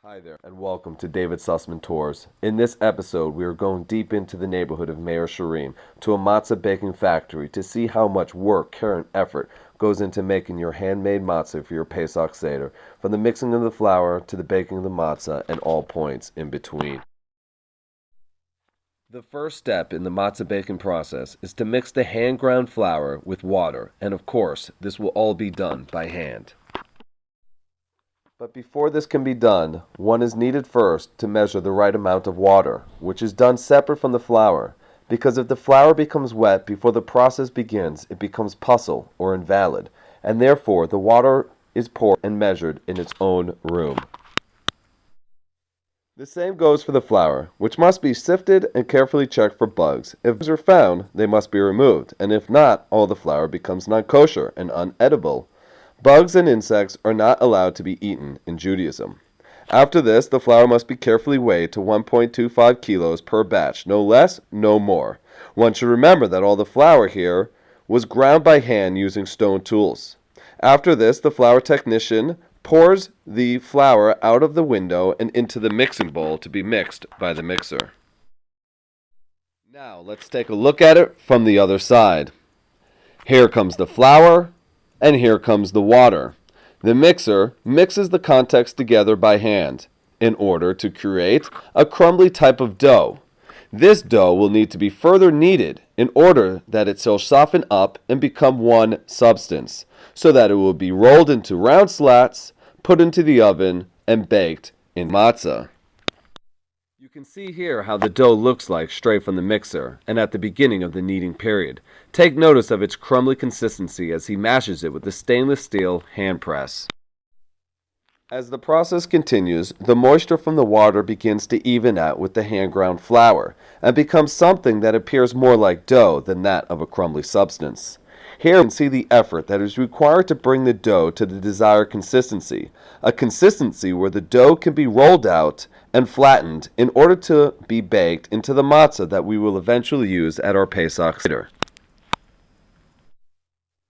Hi there, and welcome to David Sussman Tours. In this episode, we are going deep into the neighborhood of Mea Sharim to a matzah baking factory to see how much work, care, and effort goes into making your handmade matzah for your Pesach Seder, from the mixing of the flour to the baking of the matzah and all points in between. The first step in the matzah baking process is to mix the hand-ground flour with water, and of course, this will all be done by hand. But before this can be done, one is needed first to measure the right amount of water, which is done separate from the flour, because if the flour becomes wet before the process begins, it becomes puzzle or invalid, and therefore the water is poured and measured in its own room. The same goes for the flour, which must be sifted and carefully checked for bugs. If bugs are found, they must be removed, and if not, all the flour becomes non-kosher and unedible. Bugs and insects are not allowed to be eaten in Judaism. After this, the flour must be carefully weighed to 1.25 kilos per batch, no less, no more. One should remember that all the flour here was ground by hand using stone tools. After this, the flour technician pours the flour out of the window and into the mixing bowl to be mixed by the mixer. Now, let's take a look at it from the other side. Here comes the flour, and here comes the water. The mixer mixes the contents together by hand in order to create a crumbly type of dough. This dough will need to be further kneaded in order that it shall soften up and become one substance, so that it will be rolled into round slats, put into the oven, and baked in matzah. You can see here how the dough looks like straight from the mixer and at the beginning of the kneading period. Take notice of its crumbly consistency as he mashes it with the stainless steel hand press. As the process continues, the moisture from the water begins to even out with the hand-ground flour and becomes something that appears more like dough than that of a crumbly substance. Here we can see the effort that is required to bring the dough to the desired consistency, a consistency where the dough can be rolled out and flattened in order to be baked into the matzah that we will eventually use at our Pesach Seder.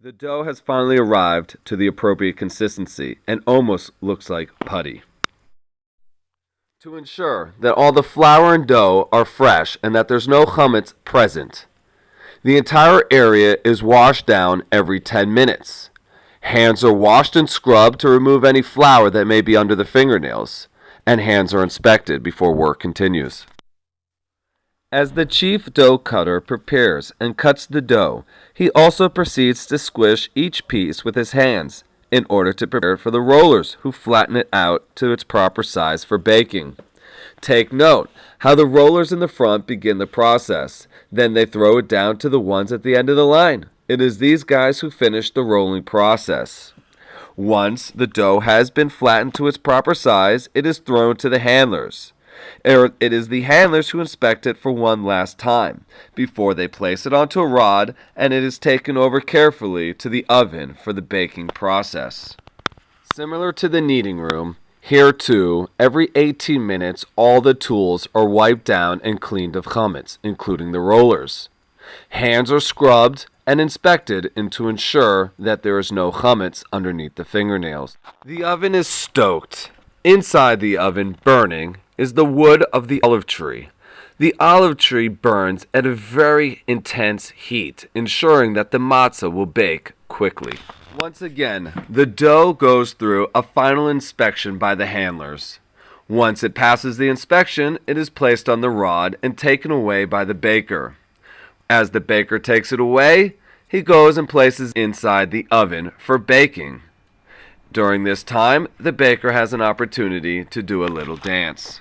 The dough has finally arrived to the appropriate consistency and almost looks like putty. To ensure that all the flour and dough are fresh and that there's no chametz present, the entire area is washed down every 10 minutes. Hands are washed and scrubbed to remove any flour that may be under the fingernails, and hands are inspected before work continues. As the chief dough cutter prepares and cuts the dough, he also proceeds to squish each piece with his hands in order to prepare it for the rollers, who flatten it out to its proper size for baking. Take note how the rollers in the front begin the process. Then they throw it down to the ones at the end of the line. It is these guys who finish the rolling process. Once the dough has been flattened to its proper size, it is thrown to the handlers. It is the handlers who inspect it for one last time before they place it onto a rod, and it is taken over carefully to the oven for the baking process. Similar to the kneading room, here too, every 18 minutes all the tools are wiped down and cleaned of chametz, including the rollers. Hands are scrubbed and inspected to ensure that there is no chametz underneath the fingernails. The oven is stoked. Inside the oven, burning, is the wood of the olive tree. The olive tree burns at a very intense heat, ensuring that the matzah will bake quickly. Once again, the dough goes through a final inspection by the handlers. Once it passes the inspection, it is placed on the rod and taken away by the baker. As the baker takes it away, he goes and places it inside the oven for baking. During this time, the baker has an opportunity to do a little dance.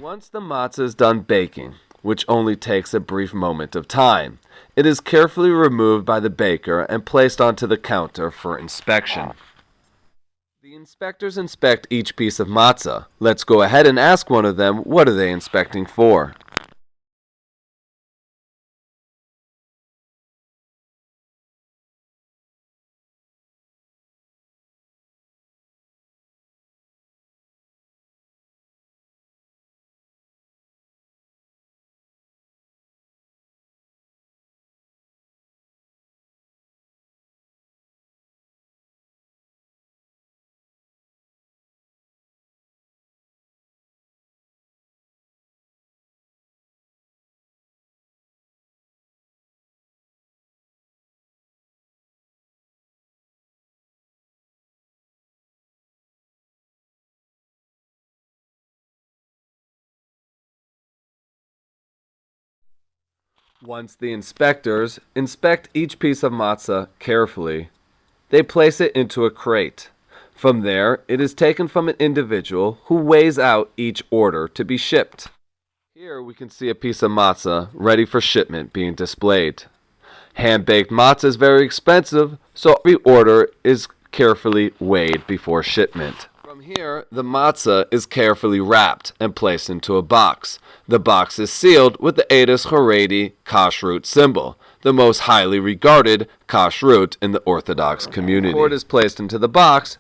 Once the matzah is done baking, which only takes a brief moment of time, it is carefully removed by the baker and placed onto the counter for inspection. The inspectors inspect each piece of matzah. Let's go ahead and ask one of them, what are they inspecting for? Once the inspectors inspect each piece of matzah carefully, they place it into a crate. From there, it is taken from an individual who weighs out each order to be shipped. Here we can see a piece of matzah ready for shipment being displayed. Hand-baked matzah is very expensive, so every order is carefully weighed before shipment. From here, the matzah is carefully wrapped and placed into a box. The box is sealed with the Adas Haredi kashrut symbol, the most highly regarded kashrut in the Orthodox community. Before it is placed into the box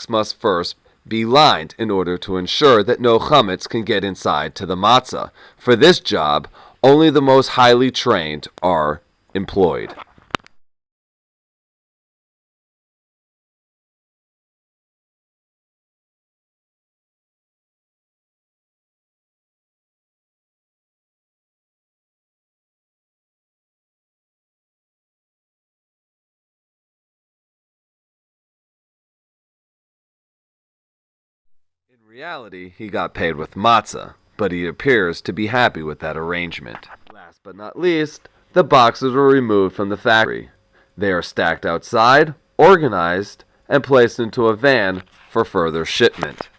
must first be lined in order to ensure that no chametz can get inside to the matzah. For this job, only the most highly trained are employed. In reality, he got paid with matzah, but he appears to be happy with that arrangement. Last but not least, the boxes were removed from the factory. They are stacked outside, organized, and placed into a van for further shipment.